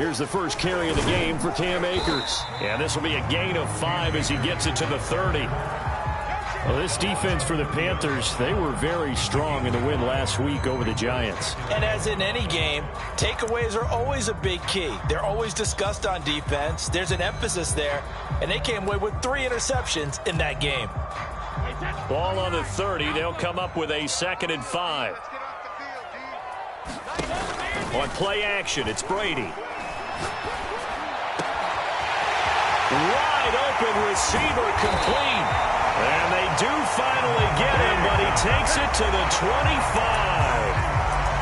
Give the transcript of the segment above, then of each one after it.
Here's the first carry of the game for Cam Akers. Yeah, this will be a gain of 5 as he gets it to the 30. Well, this defense for the Panthers, they were very strong in the win last week over the Giants. And as in any game, takeaways are always a big key. They're always discussed on defense. There's an emphasis there, and they came away with 3 interceptions in that game. Ball on the 30. They'll come up with a 2nd and 5. On play action, it's Brady. Wide open receiver complete. And they do finally get him, but he takes it to the 25.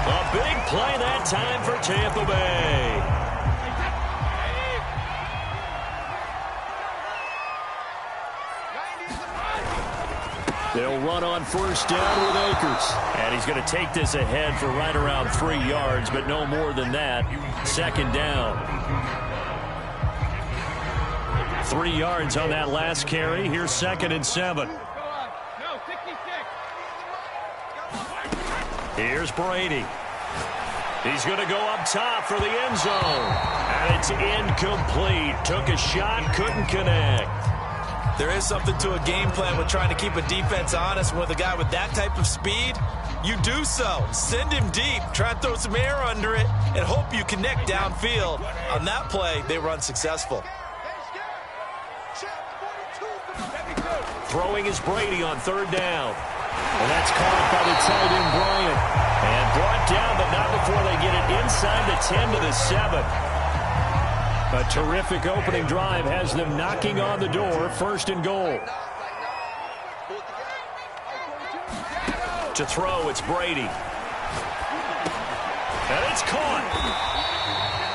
A big play that time for Tampa Bay. They'll run on first down with Akers. And he's going to take this ahead for right around 3 yards, but no more than that. 2nd down. 3 yards on that last carry. Here's 2nd and 7. Here's Brady. He's going to go up top for the end zone. And it's incomplete. Took a shot, couldn't connect. There is something to a game plan with trying to keep a defense honest. With a guy with that type of speed, you do so. Send him deep. Try and throw some air under it and hope you connect downfield. On that play, they were unsuccessful. Throwing is Brady on 3rd down. And that's caught by the tight end, Bryant. And brought down, but not before they get it inside the 10 to the 7. A terrific opening drive has them knocking on the door. 1st and goal. To throw, it's Brady. And it's caught.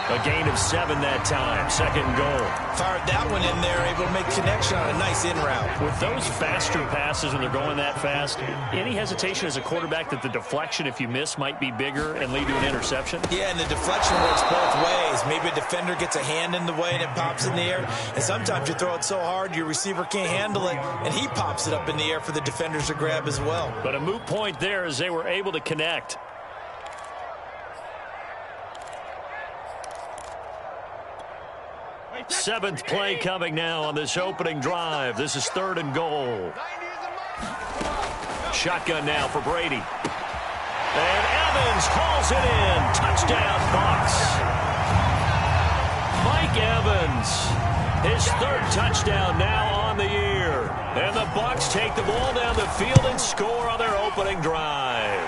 A gain of 7 that time. 2nd goal. Fired that one in there, able to make connection on a nice in route. With those faster passes when they're going that fast, any hesitation as a quarterback that the deflection, if you miss, might be bigger and lead to an interception? Yeah, and the deflection works both ways. Maybe a defender gets a hand in the way and it pops in the air. And sometimes you throw it so hard your receiver can't handle it, and he pops it up in the air for the defenders to grab as well. But a moot point there as they were able to connect. Seventh play coming now on this opening drive. This is 3rd and goal. Shotgun now for Brady. And Evans hauls it in. Touchdown, Bucs. Mike Evans, his 3rd touchdown now on the year. And the Bucs take the ball down the field and score on their opening drive.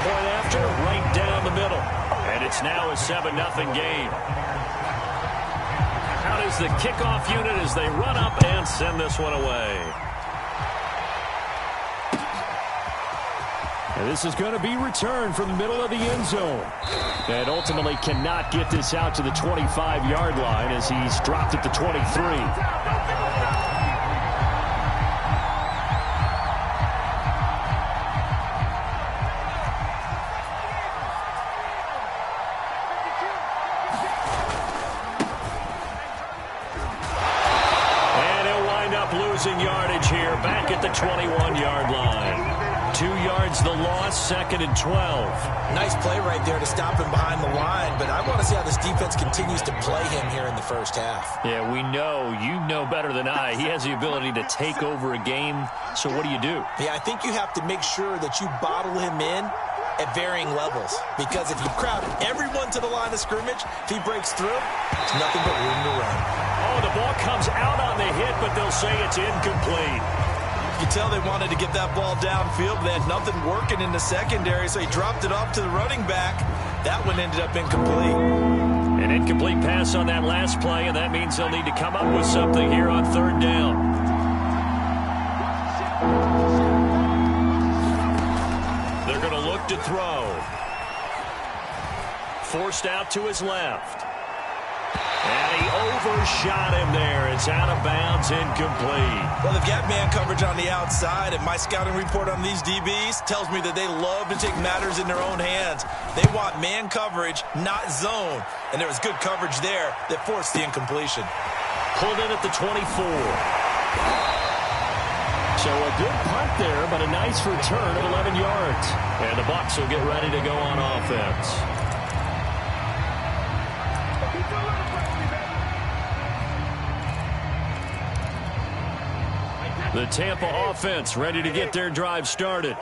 Point after, right down the middle. And it's now a 7-0 game. Out is the kickoff unit as they run up and send this one away. And this is going to be returned from the middle of the end zone. And ultimately cannot get this out to the 25-yard line as he's dropped at the 23. Yardage here, back at the 21-yard line. 2 yards the loss, 2nd and 12. Nice play right there to stop him behind the line, but I want to see how this defense continues to play him here in the first half. Yeah, we know, you know better than I, he has the ability to take over a game, so what do you do? Yeah, I think you have to make sure that you bottle him in at varying levels, because if you crowd everyone to the line of scrimmage, if he breaks through, it's nothing but room to run. Oh, the ball comes out on the hit, but they'll say it's incomplete. You can tell they wanted to get that ball downfield, but they had nothing working in the secondary, so he dropped it off to the running back. That one ended up incomplete. An incomplete pass on that last play, and that means they'll need to come up with something here on 3rd down. They're going to look to throw. Forced out to his left. And he overshot him there. It's out of bounds, incomplete. Well, they've got man coverage on the outside, and my scouting report on these DBs tells me that they love to take matters in their own hands. They want man coverage, not zone. And there was good coverage there that forced the incompletion. Pulled in at the 24. So a good punt there, but a nice return of 11 yards. And the Bucs will get ready to go on offense. The Tampa offense ready to get their drive started.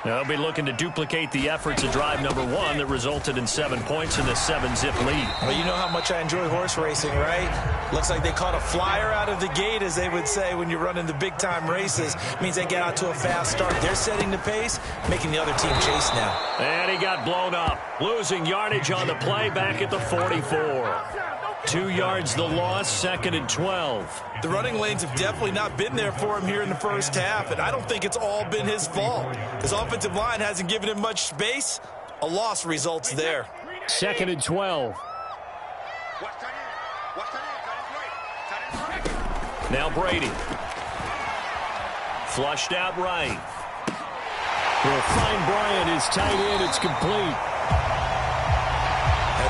They'll be looking to duplicate the efforts of drive number 1 that resulted in 7 points in the 7-zip lead. Well, you know how much I enjoy horse racing, right? Looks like they caught a flyer out of the gate, as they would say when you're running the big-time races. Means they get out to a fast start. They're setting the pace, making the other team chase now. And he got blown up, losing yardage on the play back at the 44. 2 yards the loss, 2nd and 12. The running lanes have definitely not been there for him here in the first half, and I don't think it's all been his fault. His offensive line hasn't given him much space. A loss results there. 2nd and 12. Now Brady. Flushed out right. Will find Bryant, his tight end. It's complete.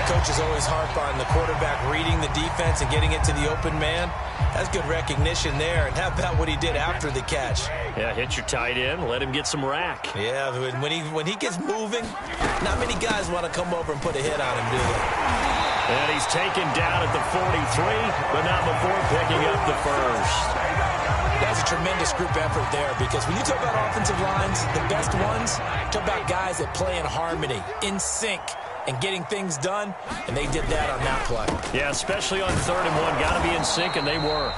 Coaches always harp on the quarterback reading the defense and getting it to the open man. That's good recognition there. And how about what he did after the catch? Yeah, hit your tight end, let him get some rack. Yeah, when he gets moving, not many guys want to come over and put a hit on him, do they? And he's taken down at the 43, but not before picking up the first. That's a tremendous group effort there, because when you talk about offensive lines, the best ones, talk about guys that play in harmony, in sync, and getting things done, and they did that on that play. Yeah, especially on 3rd and 1. Got to be in sync, and they were.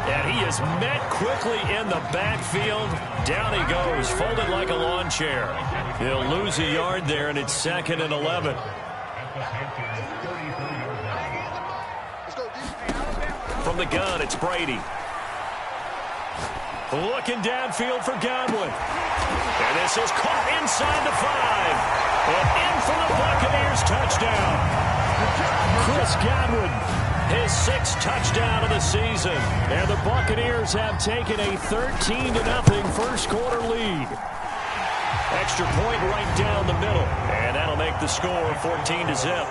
And he is met quickly in the backfield. Down he goes, folded like a lawn chair. He'll lose a yard there, and it's 2nd and 11. From the gun, it's Brady. Looking downfield for Godwin. And this is caught inside the 5. And in for the Buccaneers touchdown. Chris Godwin, his 6th touchdown of the season. And the Buccaneers have taken a 13-0 first quarter lead. Extra point right down the middle. And that'll make the score 14-0.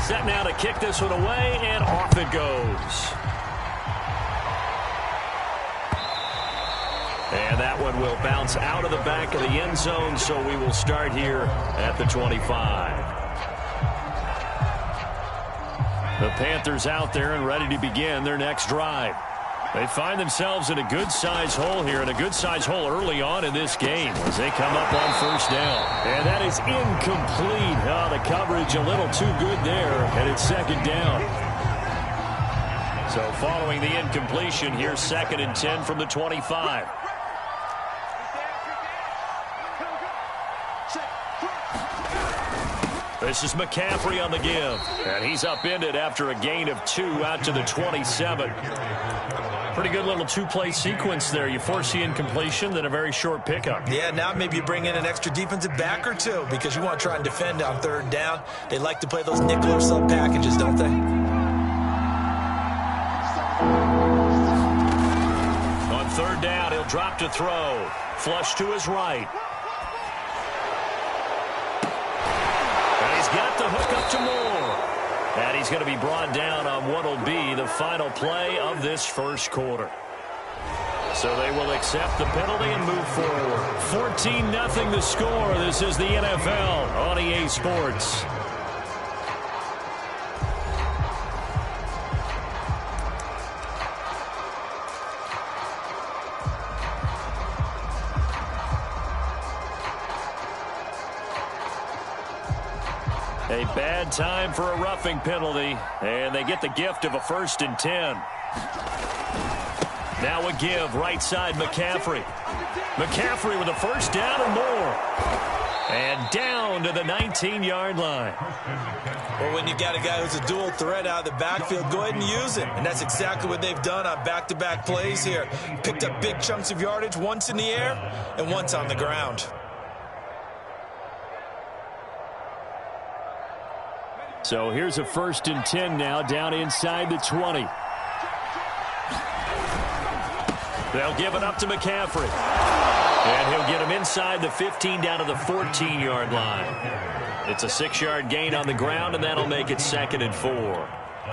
Set now to kick this one away, and off it goes. And that one will bounce out of the back of the end zone, so we will start here at the 25. The Panthers out there and ready to begin their next drive. They find themselves in a good-sized hole here, and a good-sized hole early on in this game as they come up on 1st down. And that is incomplete. Oh, the coverage a little too good there, and it's 2nd down. So following the incompletion, here's 2nd and 10 from the 25. This is McCaffrey on the give, and he's upended after a gain of 2 out to the 27. Pretty good little 2-play sequence there. You force the incompletion, then a very short pickup. Yeah, now maybe you bring in an extra defensive back or 2 because you want to try and defend on 3rd down. They like to play those nickel or sub packages, don't they? On 3rd down, he'll drop to throw. Flush to his right. Got the hook up to Moore. And he's going to be brought down on what will be the final play of this first quarter. So they will accept the penalty and move forward. 14-0 the score. This is the NFL on EA Sports. A bad time for a roughing penalty, and they get the gift of a 1st and 10. Now a give, right side McCaffrey. McCaffrey with a 1st down and more. And down to the 19-yard line. Well, when you got a guy who's a dual threat out of the backfield, go ahead and use it. And that's exactly what they've done on back-to-back plays here. Picked up big chunks of yardage, once in the air and once on the ground. So here's a 1st and 10 now, down inside the 20. They'll give it up to McCaffrey. And he'll get him inside the 15 down to the 14-yard line. It's a 6-yard gain on the ground, and that'll make it 2nd and 4.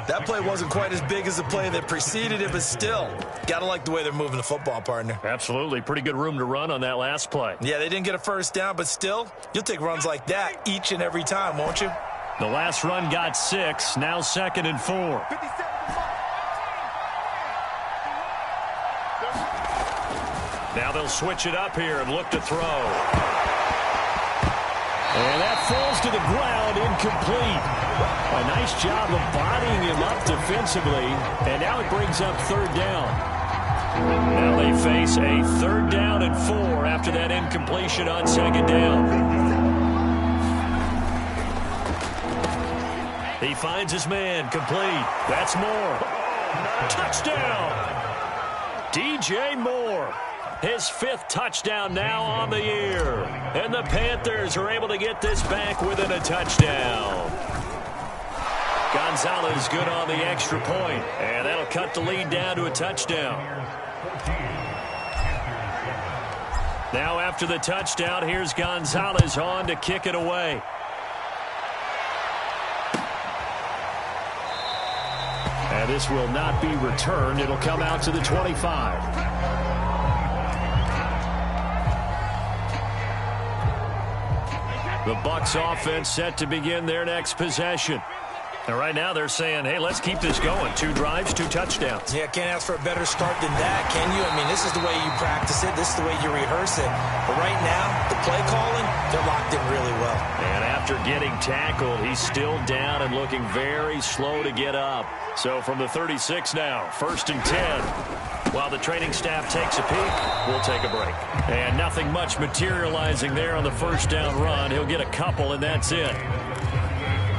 That play wasn't quite as big as the play that preceded it, but still, got to like the way they're moving the football, partner. Absolutely. Pretty good room to run on that last play. Yeah, they didn't get a 1st down, but still, you'll take runs like that each and every time, won't you? The last run got 6, now 2nd and 4. Now they'll switch it up here and look to throw. And that falls to the ground, incomplete. A nice job of bodying him up defensively, and now it brings up third down. Now they face a 3rd down and 4 after that incompletion on 2nd down. He finds his man, complete. That's Moore. Touchdown! DJ Moore. His 5th touchdown now on the year. And the Panthers are able to get this back within a touchdown. Gonzalez good on the extra point. And that'll cut the lead down to a touchdown. Now after the touchdown, here's Gonzalez on to kick it away. And this will not be returned. It'll come out to the 25. The Bucs offense set to begin their next possession. And right now they're saying, hey, let's keep this going. 2 drives, 2 touchdowns. Yeah, can't ask for a better start than that, can you? I mean, this is the way you practice it. This is the way you rehearse it. But right now, the play calling, they're locked in really well. And after getting tackled, he's still down and looking very slow to get up. So from the 36 now, 1st and 10. While the training staff takes a peek, we'll take a break. And nothing much materializing there on the 1st down run. He'll get a couple, and that's it.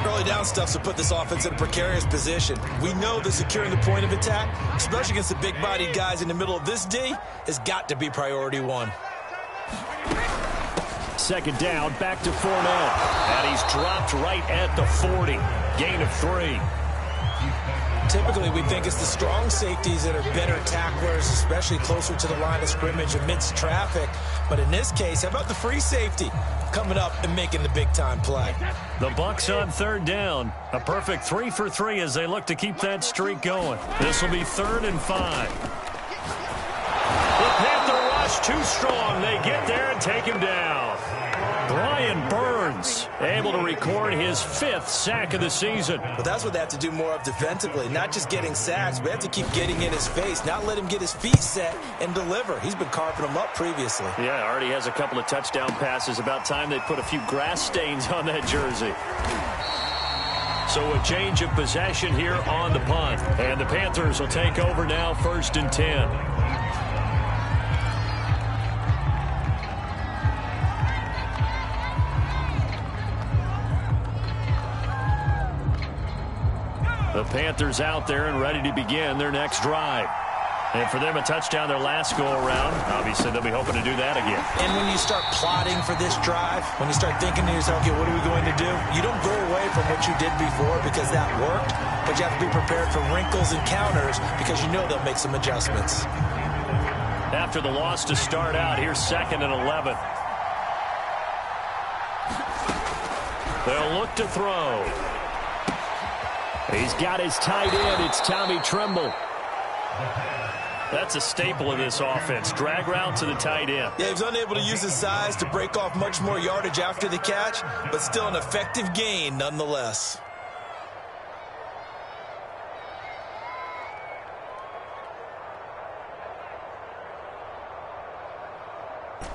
Early down stuff's to put this offense in a precarious position. We know that securing the point of attack, especially against the big-bodied guys in the middle of this D, has got to be priority 1. 2nd down, back to Fournette. And he's dropped right at the 40. Gain of 3. Typically, we think it's the strong safeties that are better tacklers, especially closer to the line of scrimmage amidst traffic. But in this case, how about the free safety coming up and making the big-time play? The Bucs on 3rd down. A perfect 3 for 3 as they look to keep that streak going. This will be 3rd and 5. The Panther rush too strong. They get there and take him down. Brian Burns able to record his 5th sack of the season. But that's what they have to do more of defensively. Not just getting sacks, but they have to keep getting in his face, not let him get his feet set and deliver. He's been carving them up previously. Yeah, already has a couple of touchdown passes. About time they put a few grass stains on that jersey. So a change of possession here on the punt. And the Panthers will take over now, 1st and 10. The Panthers out there and ready to begin their next drive. And for them, a touchdown their last go-around. Obviously, they'll be hoping to do that again. And when you start plotting for this drive, when you start thinking to yourself, okay, what are we going to do? You don't go away from what you did before because that worked, but you have to be prepared for wrinkles and counters because you know they'll make some adjustments. After the loss to start out, here's 2nd and 11. They'll look to throw. He's got his tight end. It's Tommy Tremble. That's a staple of this offense. Drag route to the tight end. Yeah, he was unable to use his size to break off much more yardage after the catch, but still an effective gain nonetheless.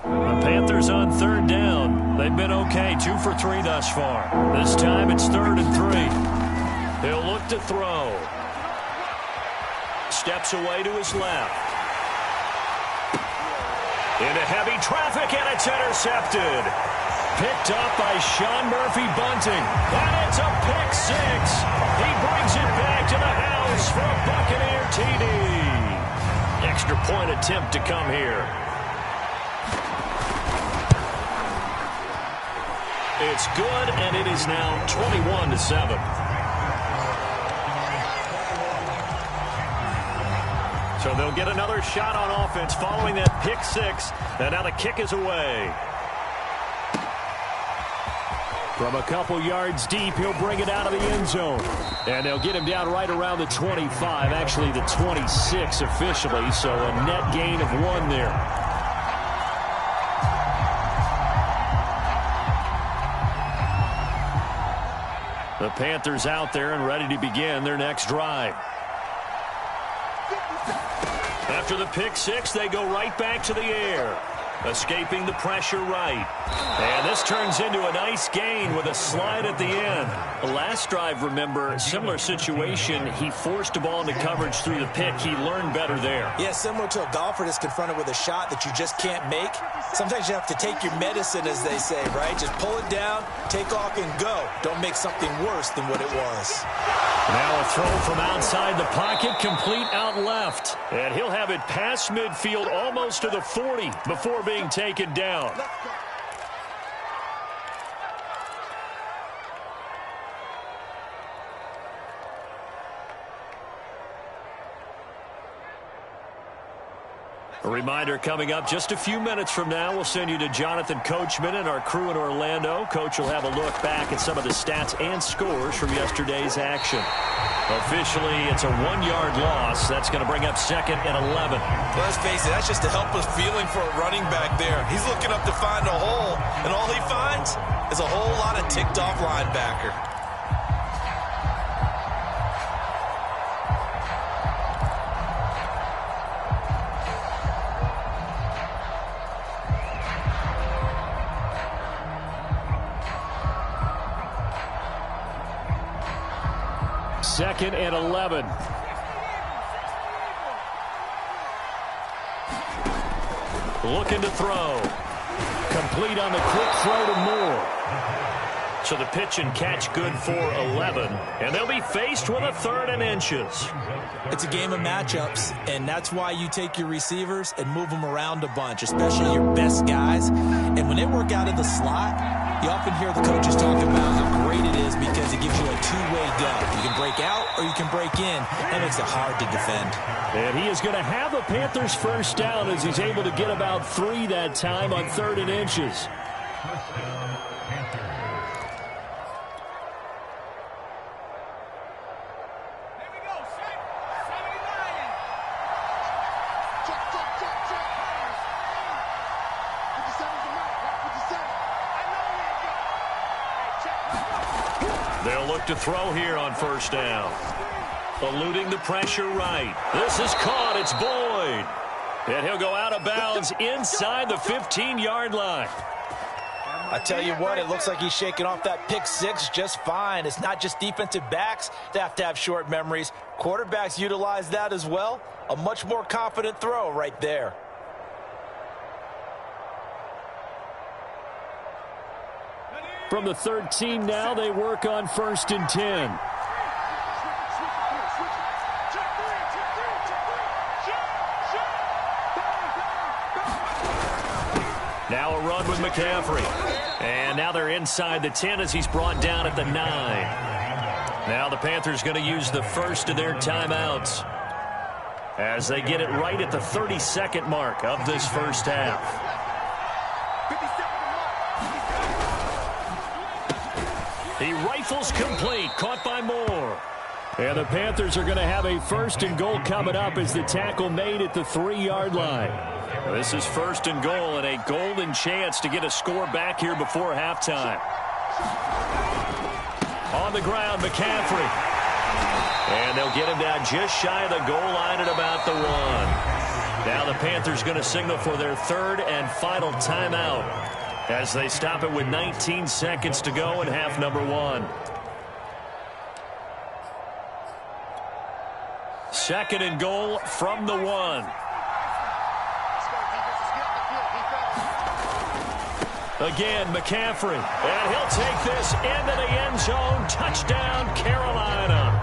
The Panthers on 3rd down. They've been okay, 2 for 3 thus far. This time it's 3rd and 3. He'll look to throw. Steps away to his left. Into heavy traffic, and it's intercepted. Picked up by Sean Murphy-Bunting. And it's a pick 6. He brings it back to the house for a Buccaneer TD. Extra point attempt to come here. It's good, and it is now 21-7. So they'll get another shot on offense following that pick 6. And now the kick is away. From a couple yards deep, he'll bring it out of the end zone. And they'll get him down right around the 25, actually the 26 officially. So a net gain of 1 there. The Panthers out there and ready to begin their next drive. After the pick six, they go right back to the air. Escaping the pressure right. And this turns into a nice gain with a slide at the end. The last drive, remember, similar situation. He forced a ball into coverage through the pick. He learned better there. Yeah, similar to a golfer that's confronted with a shot that you just can't make. Sometimes you have to take your medicine, as they say, right? Just pull it down, take off, and go. Don't make something worse than what it was. Now a throw from outside the pocket, complete out left. And he'll have it past midfield almost to the 40 before being taken down. A reminder coming up just a few minutes from now, we'll send you to Jonathan Coachman and our crew in Orlando. Coach will have a look back at some of the stats and scores from yesterday's action. Officially, it's a 1-yard loss. That's going to bring up 2nd and 11. Well, let's face it, that's just a helpless feeling for a running back there. He's looking up to find a hole, and all he finds is a whole lot of ticked-off linebacker. Second and 11. Looking to throw. Complete on the quick throw to Moore. So the pitch and catch good for 11. And they'll be faced with a 3rd and inches. It's a game of matchups, and that's why you take your receivers and move them around a bunch, especially your best guys. And when they work out in the slot, you often hear the coaches talk about how great it is because it gives you a two-way go. You can break out or you can break in. That makes it hard to defend. And he is going to have the Panthers first down as he's able to get about 3 that time on 3rd and inches. They'll look to throw here on first down. Eluding the pressure right. This is caught. It's Boyd. And he'll go out of bounds inside the 15-yard line. I tell you what, it looks like he's shaking off that pick six just fine. It's not just defensive backs that have short memories. Quarterbacks utilize that as well. A much more confident throw right there. From the 13 now, they work on 1st and 10. Now a run with McCaffrey. And now they're inside the 10 as he's brought down at the 9. Now the Panthers going to use the first of their timeouts as they get it right at the 32nd mark of this first half. He rifles complete, caught by Moore. And the Panthers are going to have a 1st and goal coming up as the tackle made at the 3-yard line. This is 1st and goal and a golden chance to get a score back here before halftime. On the ground, McCaffrey. And they'll get him down just shy of the goal line at about the 1. Now the Panthers going to signal for their 3rd and final timeout as they stop it with 19 seconds to go in half number 1. 2nd and goal from the 1. Again, McCaffrey. And he'll take this into the end zone. Touchdown, Carolina.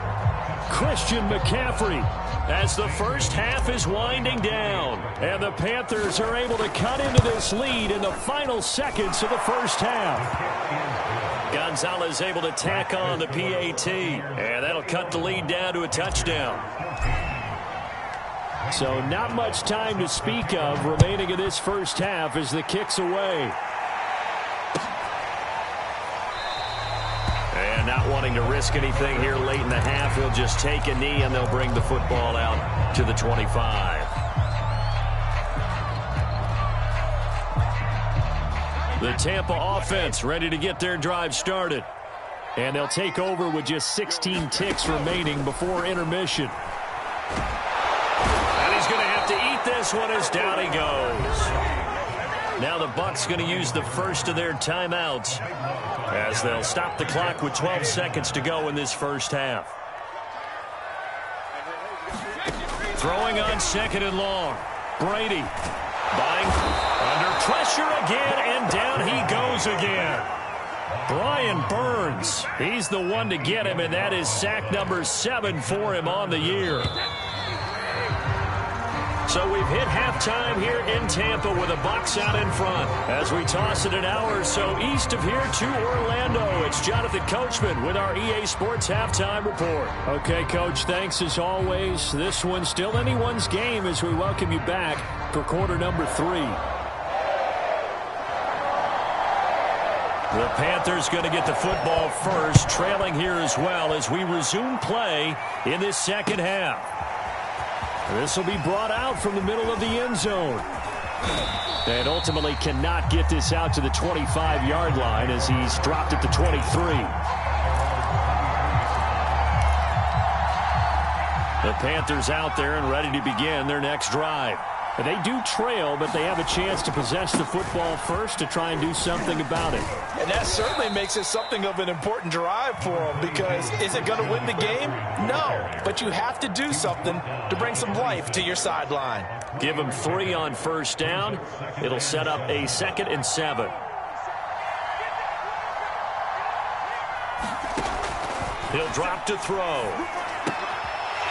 Christian McCaffrey as the first half is winding down. And the Panthers are able to cut into this lead in the final seconds of the first half. Gonzalez able to tack on the PAT. And that'll cut the lead down to a touchdown. So not much time to speak of remaining in this first half as the kick's away. And not wanting to risk anything here late in the half, he'll just take a knee and they'll bring the football out to the 25. The Tampa offense ready to get their drive started. And they'll take over with just 16 ticks remaining before intermission. And he's going to have to this one as down he goes. Now the Bucs going to use the first of their timeouts as they'll stop the clock with 12 seconds to go in this first half. Throwing on second and long. Brady buying under pressure again, and down he goes again. Brian Burns, he's the one to get him, and that is sack number 7 for him on the year. So we've hit halftime here in Tampa with the Bucs out in front. As we toss it an hour or so east of here to Orlando, it's Jonathan Coachman with our EA Sports Halftime Report. Okay, Coach, thanks as always. This one's still anyone's game as we welcome you back for quarter number 3. The Panthers going to get the football first, trailing here as well as we resume play in this second half. This will be brought out from the middle of the end zone. And ultimately cannot get this out to the 25-yard line as he's dropped at the 23. The Panthers out there and ready to begin their next drive. They do trail, but they have a chance to possess the football first to try and do something about it. And that certainly makes it something of an important drive for them, because is it going to win the game? No, but you have to do something to bring some life to your sideline. Give them 3 on first down. It'll set up a 2nd and 7. He'll drop to throw.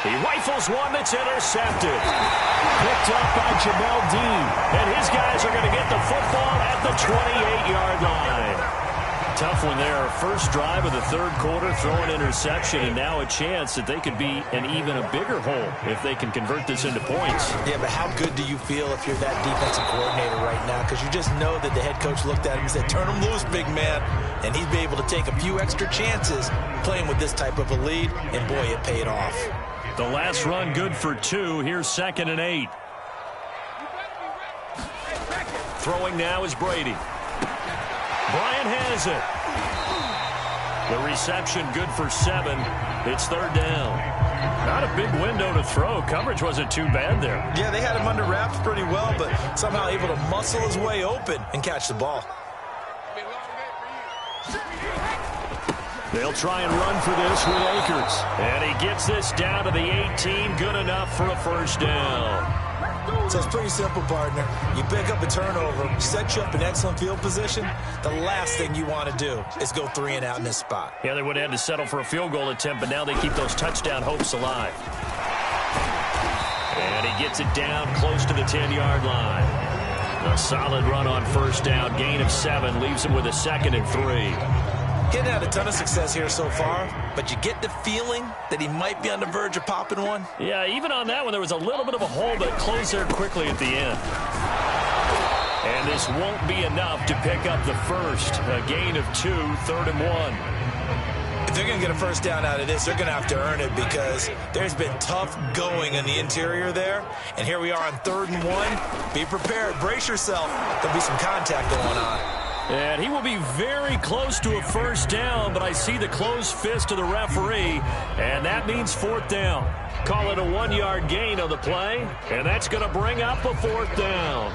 He rifles one that's intercepted. Picked up by Jamel Dean. And his guys are going to get the football at the 28-yard line. Tough one there. First drive of the third quarter, throw an interception, and now a chance that they could be in even a bigger hole if they can convert this into points. Yeah, but how good do you feel if you're that defensive coordinator right now? Because you just know that the head coach looked at him and said, turn him loose, big man. And he'd be able to take a few extra chances playing with this type of a lead, and boy, it paid off. The last run good for 2. Here's 2nd and 8. Throwing now is Brady. Bryant has it. The reception good for 7. It's 3rd down. Not a big window to throw. Coverage wasn't too bad there. Yeah, they had him under wraps pretty well, but somehow able to muscle his way open and catch the ball. They'll try and run for this with Akers. And he gets this down to the 18. Good enough for a first down. So it's pretty simple, partner. You pick up a turnover, set you up in excellent field position. The last thing you want to do is go 3 and out in this spot. Yeah, they would have had to settle for a field goal attempt, but now they keep those touchdown hopes alive. And he gets it down close to the 10-yard line. A solid run on first down. Gain of 7 leaves him with a 2nd and 3. Getting had a ton of success here so far, but you get the feeling that he might be on the verge of popping one. Yeah, even on that one, there was a little bit of a hole, but it closed there quickly at the end. And this won't be enough to pick up the first. A gain of 2, 3rd and 1. If they're going to get a first down out of this, they're going to have to earn it, because there's been tough going in the interior there. And here we are on 3rd and 1. Be prepared. Brace yourself. There'll be some contact going on. And he will be very close to a first down, but I see the closed fist of the referee, and that means 4th down. Call it a 1-yard gain on the play, and that's going to bring up a 4th down.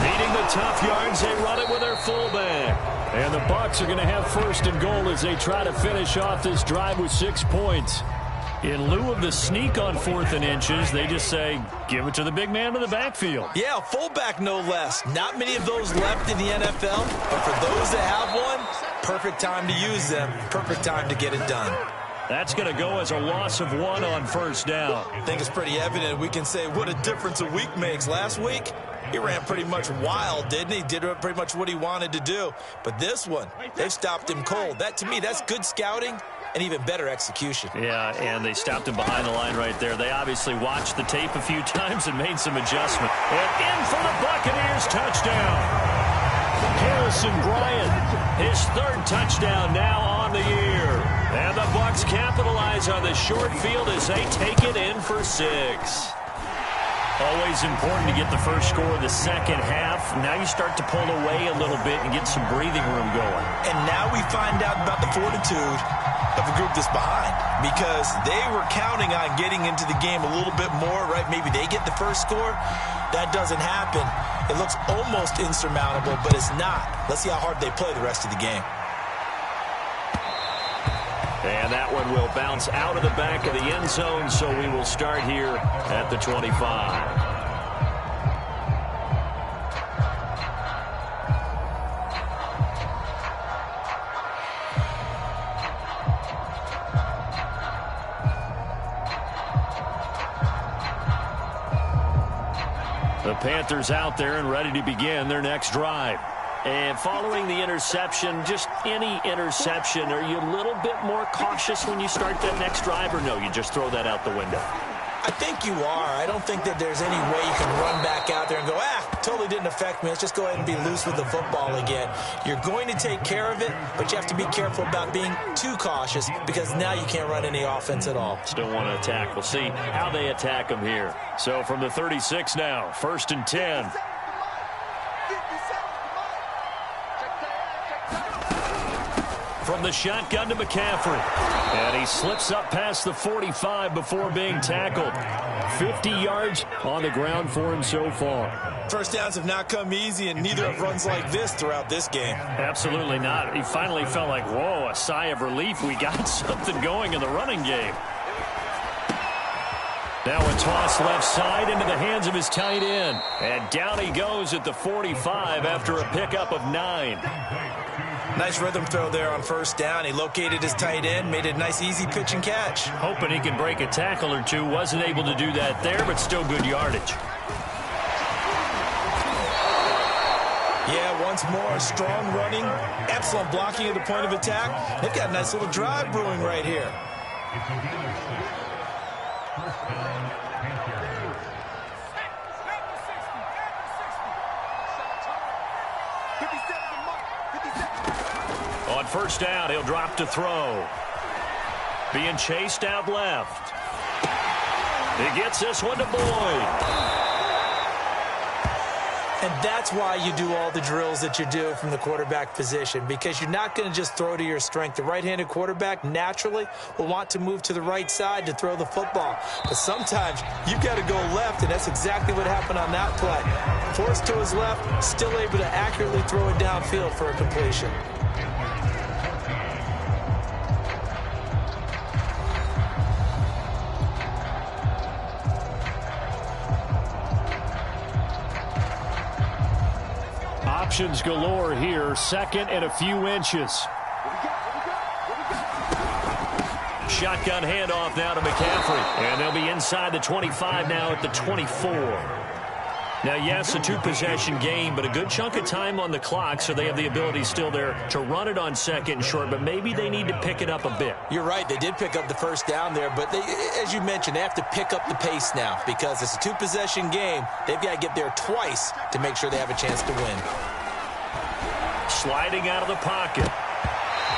Needing the tough yards, they run it with their fullback. And the Bucs are going to have 1st and goal as they try to finish off this drive with 6 points. In lieu of the sneak on 4th and inches, they just say, give it to the big man in the backfield. Yeah, fullback no less. Not many of those left in the NFL, but for those that have one, perfect time to use them, perfect time to get it done. That's going to go as a loss of 1 on first down. I think it's pretty evident. We can say what a difference a week makes. Last week, he ran pretty much wild, didn't he? Did pretty much what he wanted to do. But this one, they've stopped him cold. That, to me, that's good scouting and even better execution. Yeah, and they stopped him behind the line right there. They obviously watched the tape a few times and made some adjustment. And in for the Buccaneers, touchdown. Harrison Bryant, his 3rd touchdown now on the year. And the Bucs capitalize on the short field as they take it in for 6. Always important to get the first score of the second half. Now you start to pull away a little bit and get some breathing room going. And now we find out about the fortitude of a group that's behind, because they were counting on getting into the game a little bit more, right? Maybe they get the first score. That doesn't happen. It looks almost insurmountable, but it's not. Let's see how hard they play the rest of the game. And that one will bounce out of the back of the end zone, so we will start here at the 25. The Panthers out there and ready to begin their next drive. And following the interception, just any interception, are you a little bit more cautious when you start that next drive, or no, you just throw that out the window? I think you are. I don't think that there's any way you can run back out there and go, totally didn't affect me. Let's just go ahead and be loose with the football again. You're going to take care of it, but you have to be careful about being too cautious, because now you can't run any offense at all. Still want to attack. We'll see how they attack them here. So from the 36 now, 1st and 10. From the shotgun to McCaffrey. And he slips up past the 45 before being tackled. 50 yards on the ground for him so far. First downs have not come easy, and neither have runs like this throughout this game. Absolutely not. He finally felt like, whoa, a sigh of relief. We got something going in the running game. Now a toss left side into the hands of his tight end. And down he goes at the 45 after a pickup of 9. Nice rhythm throw there on first down. He located his tight end, made it a nice easy pitch and catch. Hoping he could break a tackle or two. Wasn't able to do that there, but still good yardage. Yeah, once more, strong running, excellent blocking at the point of attack. They've got a nice little drive brewing right here. On first down, he'll drop to throw. Being chased out left. He gets this one to Boyd. And that's why you do all the drills that you do from the quarterback position, because you're not going to just throw to your strength. The right-handed quarterback naturally will want to move to the right side to throw the football. But sometimes you've got to go left, and that's exactly what happened on that play. Forced to his left, still able to accurately throw it downfield for a completion. Options galore here. 2nd and a few inches. Shotgun handoff now to McCaffrey. And they'll be inside the 25 now at the 24. Now, yes, a 2-possession game, but a good chunk of time on the clock, so they have the ability still there to run it on 2nd and short, but maybe they need to pick it up a bit. You're right. They did pick up the first down there, but they, as you mentioned, they have to pick up the pace now, because it's a 2-possession game. They've got to get there twice to make sure they have a chance to win. Sliding out of the pocket.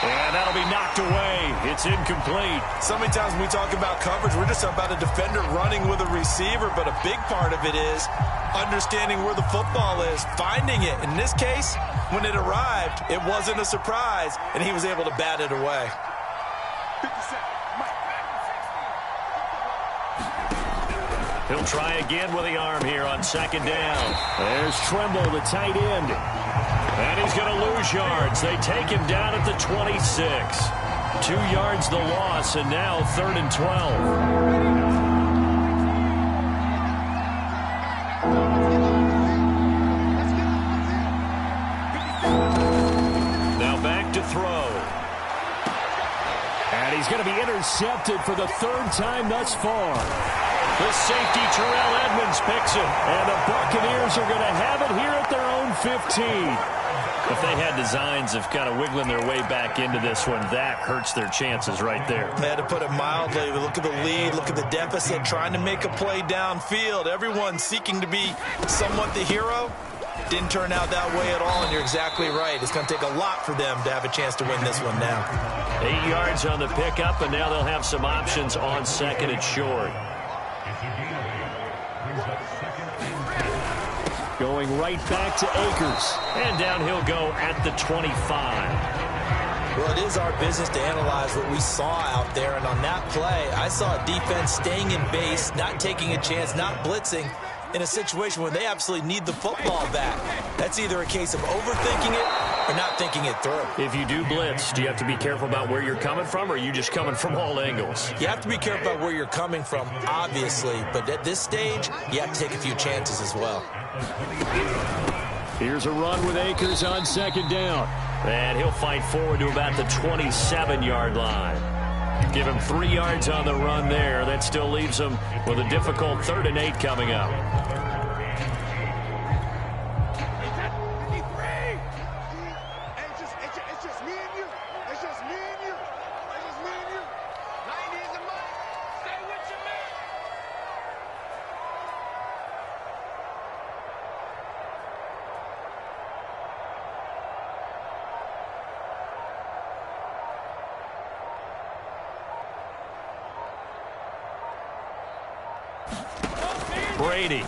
And that'll be knocked away. It's incomplete. So many times when we talk about coverage, we're just about a defender running with a receiver, but a big part of it is understanding where the football is, finding it. In this case, when it arrived, it wasn't a surprise, and he was able to bat it away. He'll try again with the arm here on 2nd down. There's Tremble, the tight end. And he's going to lose yards. They take him down at the 26. 2 yards the loss, and now 3rd and 12. Now back to throw. And he's going to be intercepted for the 3rd time thus far. The safety, Terrell Edmonds, picks it. And the Buccaneers are going to have it here at their own 15. If they had designs of kind of wiggling their way back into this one, that hurts their chances right there. They had to put it mildly. Look at the lead, look at the deficit, trying to make a play downfield. Everyone seeking to be somewhat the hero. Didn't turn out that way at all, and you're exactly right. It's going to take a lot for them to have a chance to win this one now. 8 yards on the pickup, and now they'll have some options on 2nd and short. going right back to Akers. And down he'll go at the 25. Well, it is our business to analyze what we saw out there. And on that play, I saw a defense staying in base, not taking a chance, not blitzing in a situation where they absolutely need the football back. That's either a case of overthinking it or not thinking it through. If you do blitz, do you have to be careful about where you're coming from, or are you just coming from all angles? You have to be careful about where you're coming from, obviously. But at this stage, you have to take a few chances as well. Here's a run with Akers on second down. And he'll fight forward to about the 27-yard line. Give him 3 yards on the run there. That still leaves him with a difficult 3rd and 8 coming up. Brady.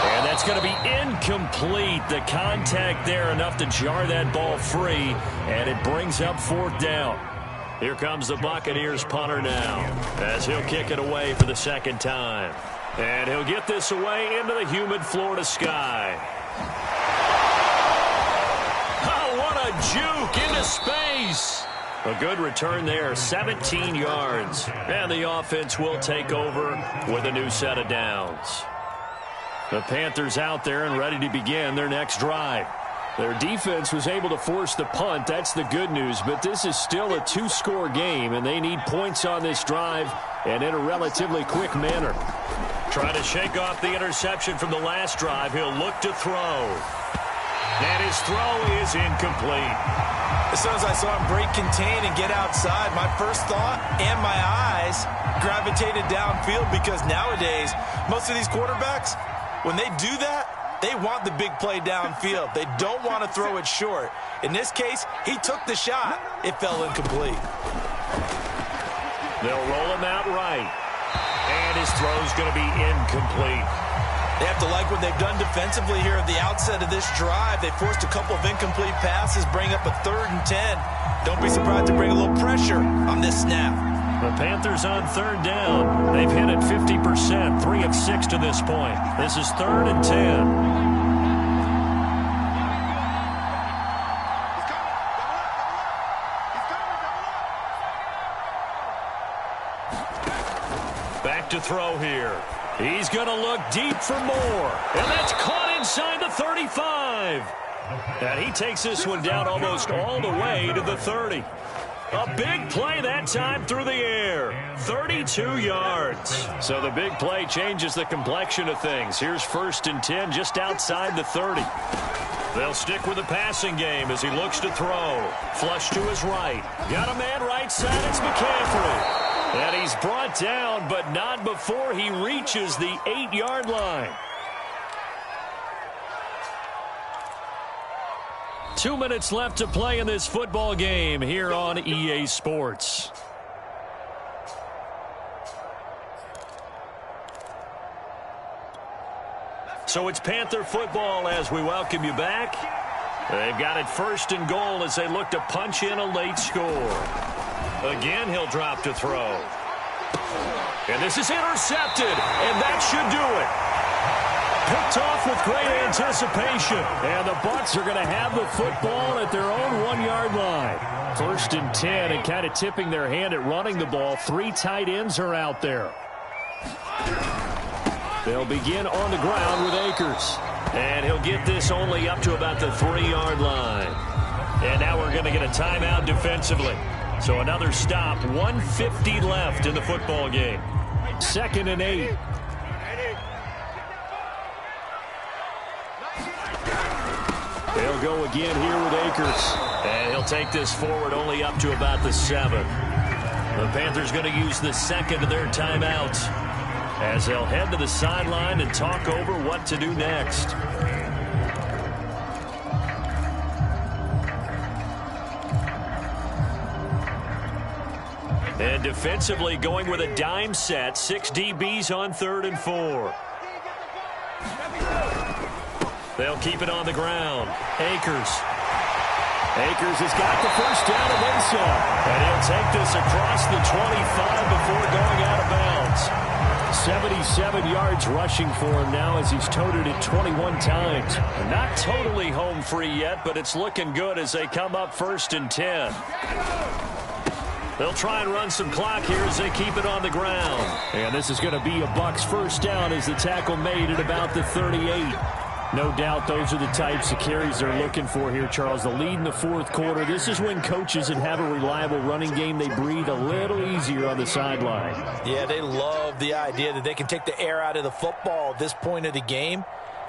And that's going to be incomplete. The contact there enough to jar that ball free, and it brings up 4th down. Here comes the Buccaneers punter now, as he'll kick it away for the 2nd time. And he'll get this away into the humid Florida sky. Oh, what a juke into space. A good return there, 17 yards. And the offense will take over with a new set of downs. The Panthers out there and ready to begin their next drive. Their defense was able to force the punt. That's the good news. But this is still a 2-score game, and they need points on this drive and in a relatively quick manner. Trying to shake off the interception from the last drive. He'll look to throw. And his throw is incomplete. As soon as I saw him break contain and get outside, my first thought and my eyes gravitated downfield, because nowadays, most of these quarterbacks, when they do that, they want the big play downfield. They don't want to throw it short. In this case, he took the shot. It fell incomplete. They'll roll him out right. And his throw's going to be incomplete. They have to like what they've done defensively here at the outset of this drive. They forced a couple of incomplete passes, bring up a 3rd and 10. Don't be surprised to bring a little pressure on this snap. The Panthers on 3rd down. They've hit it 50%, 3 of 6 to this point. This is 3rd and 10. Back to throw here. He's going to look deep for more. And that's caught inside the 35. And he takes this one down almost all the way to the 30. A big play that time through the air. 32 yards. So the big play changes the complexion of things. Here's 1st and 10 just outside the 30. They'll stick with the passing game as he looks to throw. Flush to his right. Got a man right side. It's McCaffrey. And he's brought down, but not before he reaches the 8-yard line. 2 minutes left to play in this football game here on EA Sports. So it's Panther football as we welcome you back. They've got it 1st and goal as they look to punch in a late score. Again, he'll drop to throw. And this is intercepted, and that should do it. Picked off with great anticipation. And the Bucs are going to have the football at their own 1-yard line. 1st and 10, and kind of tipping their hand at running the ball. 3 tight ends are out there. They'll begin on the ground with Akers. And he'll get this only up to about the 3-yard line. And now we're going to get a timeout defensively. So another stop, 1:50 left in the football game. 2nd and 8. They'll go again here with Akers. And he'll take this forward only up to about the 7. The Panthers going to use the 2nd of their timeouts as they'll head to the sideline and talk over what to do next. And defensively going with a dime set. 6 DBs on 3rd and 4. They'll keep it on the ground. Akers has got the first down and then some. And he'll take this across the 25 before going out of bounds. 77 yards rushing for him now as he's toted it 21 times. Not totally home free yet, but it's looking good as they come up 1st and 10. They'll try and run some clock here as they keep it on the ground. And this is going to be a Bucs first down as the tackle made at about the 38. No doubt those are the types of carries they're looking for here, Charles. The lead in the 4th quarter. This is when coaches that have a reliable running game, they breathe a little easier on the sideline. Yeah, they love the idea that they can take the air out of the football at this point of the game.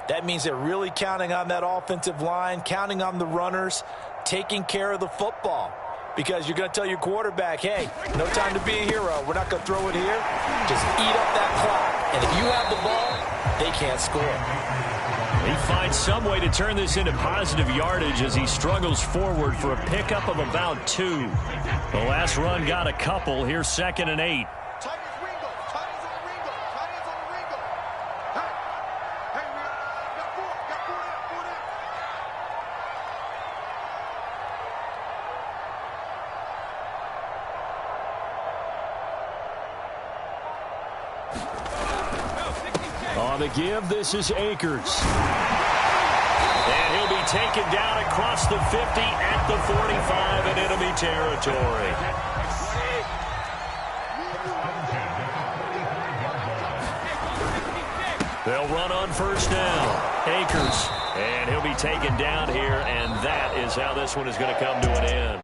That means they're really counting on that offensive line, counting on the runners, taking care of the football. Because you're going to tell your quarterback, hey, no time to be a hero. We're not going to throw it here. Just eat up that clock. And if you have the ball, they can't score. He finds some way to turn this into positive yardage as he struggles forward for a pickup of about 2. The last run got a couple. Here's 2nd and 8. On the give, this is Akers. And he'll be taken down across the 50 at the 45 in enemy territory. They'll run on 1st down. Akers. And he'll be taken down here, and that is how this one is going to come to an end.